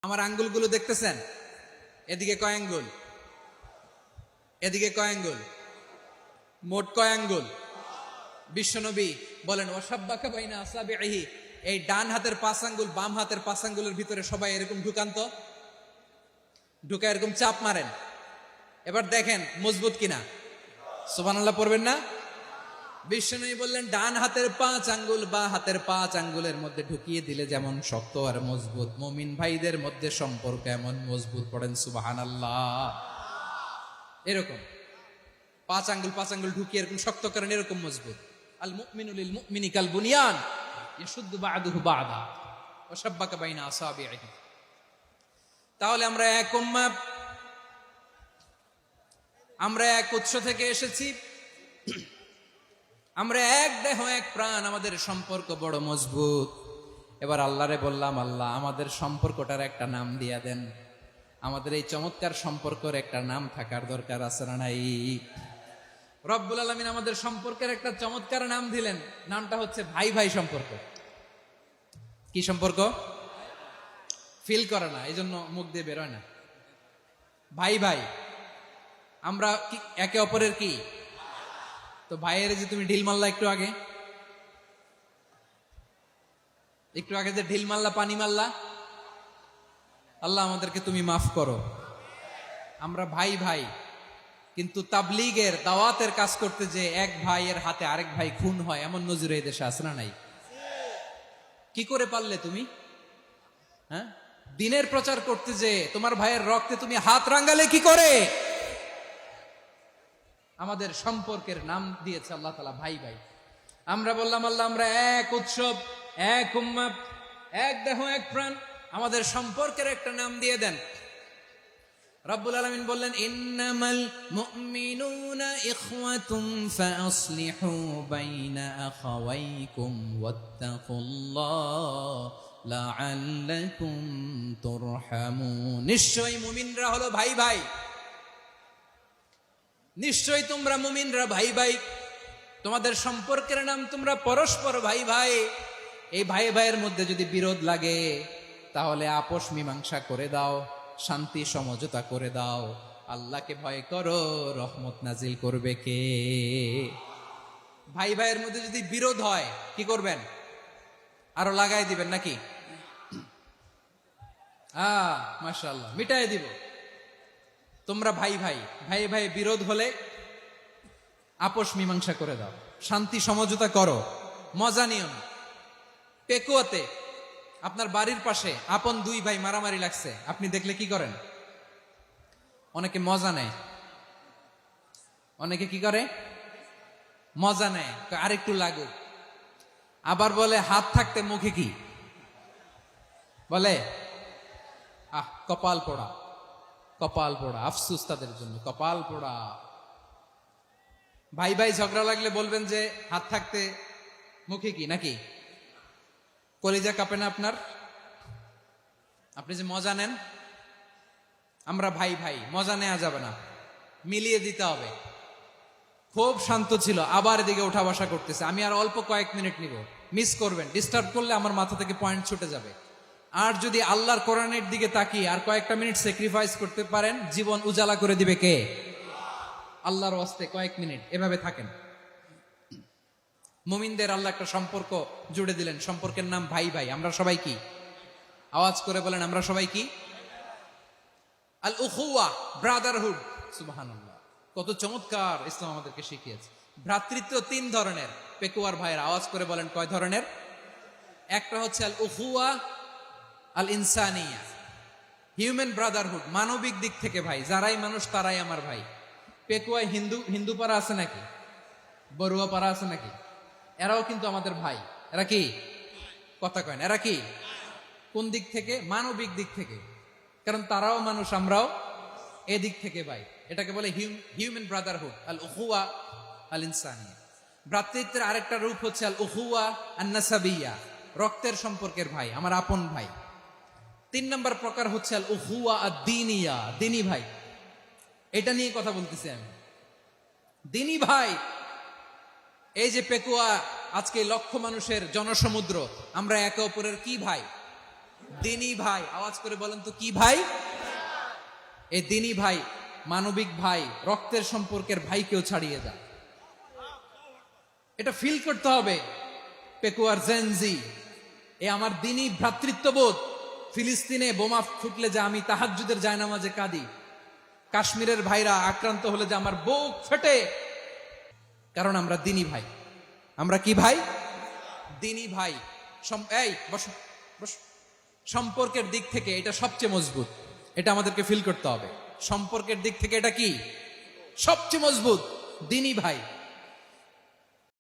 আমার আঙ্গুলগুলো দেখতেছেন? এদিকে কয় আঙ্গুল, এদিকে কয় আঙ্গুল, মোট কয় আঙ্গুল? বিশ্বনবী বলেন ওয়াসাব্বাকা বাইনা আসাবিহি, এই ডান হাতের 5 আঙ্গুল বাম হাতের 5 আঙ্গুলের ভিতরে সবাই এরকম ঢুকান তো, ঢুকা এরকম চাপ মারেন। এবার দেখেন মজবুত কিনা। সুবহানাল্লাহ পড়বেন না? বিশ্বনবী বললেন ডান হাতের 5 আঙ্গুল বা হাতের 5 আঙ্গুলের মধ্যে ঢুকিয়ে দিলে যেমন শক্ত আর মজবুত, মুমিন ভাইদের মধ্যে সম্পর্ক এমন মজবুত। পড়েন সুবহানাল্লাহ। এরকম 5 আঙ্গুল ঢুকিয়ে এরকম শক্ত করেন, এরকম মজবুত। আল মুমিনু লিল মুমিনি কাল বুনিয়ান ইয়াশুদ্দু বা'দুহু বা'দা ওয়া শাব্বাকা বাইনা আসাবিহি। তাহলে আমরা এক উম্মাহ, আমরা এক উৎস থেকে এসেছি, আমরা এক দেহ এক প্রাণ, আমাদের সম্পর্ক বড় মজবুত। এবার আল্লাহরে বললাম, আল্লাহ আমাদের সম্পর্কটার একটা নাম দিয়া দেন। আমাদের এই চমৎকার সম্পর্কের একটা নাম থাকার দরকার আছে না নাই? রব্বুল আলামিন আমাদের সম্পর্কের একটা চমৎকার নাম দিলেন। নামটা হচ্ছে ভাই ভাই সম্পর্ক। কি সম্পর্ক? ফিল করে না, এই জন্য মুখ দিয়ে বেরোয় না। ভাই ভাই, আমরা কি একে অপরের কি? তো ভাইয়ের যে তুমি ঢিল মারলা একটু আগে, যে ঢিল মারলা, পানি মারলা, আল্লাহ আমাদেরকে তুমি মাফ করো। আমরা ভাই ভাই, কিন্তু তাবলীগের দাওয়াতের কাজ করতে যে এক ভাইয়ের হাতে আরেক ভাই খুন হয়, এমন নজির এই দেশে আছে না নাই? কি করে পারলে তুমি? হ্যাঁ, দিনের প্রচার করতে যে তোমার ভাইয়ের রক্তে তুমি হাত রাঙ্গালে কি করে? আমাদের সম্পর্কের নাম দিয়েছে আল্লাহ তাআলা ভাই ভাই। আমরা বললাম আল্লাহ আমরা এক উৎসব, এক উম্মাহ, এক দেহ এক প্রাণ, আমাদের সম্পর্কের একটা নাম দিয়ে দেন। রব্বুল আলামিন বললেন ইন্নামাল মুমিনুনা ইখওয়াতুন ফাসলিহু বাইনা আখাওয়াইকুম ওয়াত্তাকুল্লাহ লাআল্লাকুম তুরহামুন। নিশ্চয়ই মুমিনরা হলো ভাই ভাই, নিশ্চয়ই তোমরা মুমিনরা ভাই ভাই, তোমাদের সম্পর্কের নাম তোমরা পরস্পর ভাই ভাই। এই ভাই ভাইয়ের মধ্যে যদি বিরোধ লাগে তাহলে আপোষ মীমাংসা করে দাও, শান্তি সমঝোতা করে দাও। আল্লাহকে ভয় করো, রহমত নাজিল করবে কে? ভাই ভাইয়ের মধ্যে যদি বিরোধ হয় কি করবেন? আরো লাগাই দিবেন নাকি? মাশাআল্লাহ, মিটাই দিব। তোমরা ভাই ভাই, ভাই ভাই বিরোধ হলে আপোষ মীমাংসা করে দাও, শান্তি সমঝোতা করো, মজা নিও না। পেকুয়াতে আপনার বাড়ির পাশে আপন 2 ভাই মারামারি লাগছে, আপনি দেখলে কি করেন? অনেকে মজা নেয়। অনেকে কি করে? মজা নেয়, আরেকটু লাগুক। আবার বলে হাত থাকতে মুখে কি বলে? কপাল পোড়া, কপাল পোড়া। আফসোস তাদের জন্য, কপাল পোড়া। ভাই ভাই ঝগড়া লাগলে বলবেন যে হাত থাকতে মুখে কি, নাকি? কলিজা কাঁপে না আপনার? আপনি যে মজা নেন। আমরা ভাই ভাই, মজা নেওয়া যাবে না, মিলিয়ে দিতে হবে। খুব শান্ত ছিল, আবার এদিকে উঠা বসা করতেছে। আমি আর অল্প কয়েক মিনিট নিব, মিস করবেন। ডিস্টার্ব করলে আমার মাথা থেকে পয়েন্ট ছুটে যাবে। আর যদি আল্লাহর কোরআনের দিকে তাকিয়ে আর কয়েকটা মিনিট স্যাক্রিফাইস করতে পারেন, জীবন উজালা করে দিবে কে? আল্লাহর ওয়াস্তে কয়েক মিনিট এভাবে থাকেন। মুমিনদের আল্লাহ একটা সম্পর্ক জুড়ে দিলেন, সম্পর্কের নাম ভাই ভাই। আমরা সবাই কি? আওয়াজ করে বলেন, আমরা সবাই কি? আল উখুয়া, ব্রাদারহুড। সুবহানাল্লাহ, কত চমৎকার ইসলাম আমাদেরকে শিখিয়েছে। ভ্রাতৃত্ব 3 ধরনের। পেকুয়ার ভাইয়ের আওয়াজ করে বলেন কয় ধরনের? একটা হচ্ছে আল উখুয়া আল ইনসানিয়া, হিউম্যান ব্রাদারহুড, মানবিক দিক থেকে ভাই। যারাই মানুষ তারাই আমার ভাই। পেকুয়ায় হিন্দু পাড়া আছে নাকি? বড়ুয়া পাড়া আছে নাকি? এরাও কিন্তু আমাদের ভাই। এরা কি? কথা কয় না, এরা কি? কোন দিক থেকে? মানবিক দিক থেকে। কারণ তারাও মানুষ, আমরাও এদিক থেকে ভাই। এটাকে বলে হিউম্যান ব্রাদারহুড, আল উখুয়া আল ইনসানিয়া। ভ্রাতৃত্বের আরেকটা রূপ হচ্ছে আল উখুয়া আন নাসাবিয়া, রক্তের সম্পর্কের ভাই, আমার আপন ভাই। 3 নম্বর প্রকার হচ্ছে আল উখুয়া আদ দীনিয়া, দিনী ভাই। এটা নিয়ে কথা বলতেছি আমি। দিনী ভাই, এই যে পেকুয়া, আজকে লক্ষ মানুষের জনসমুদ্র, আমরা একে অপরের কি ভাই? দিনী ভাই। আওয়াজ করে বলেন তো কি ভাই? এই দিনী ভাই, মানবিক ভাই, রক্তের সম্পর্কের ভাইকেও ছাড়িয়ে যায়। এটা ফিল করতে হবে। পেকুয়ার জেনজি, এ আমার দিনী ভ্রাতৃত্ববোধ। ফিলিস্তিনে বোমা ফুটলে যে আমি তাহাজ্জুদের জায়নামাজে কাঁদি, কাশ্মীরের ভাইরা আক্রান্ত হলে যে আমার বুক ফেটে, কারণ আমরা দিনী ভাই। আমরা কি ভাই? দিনী ভাই। এই বসো বসো। সম্পর্কের দিক থেকে এটা সবচেয়ে মজবুত। এটা আমাদেরকে ফিল করতে হবে। সম্পর্কের দিক থেকে এটা কি সবচেয়ে মজবুত? দিনী ভাই।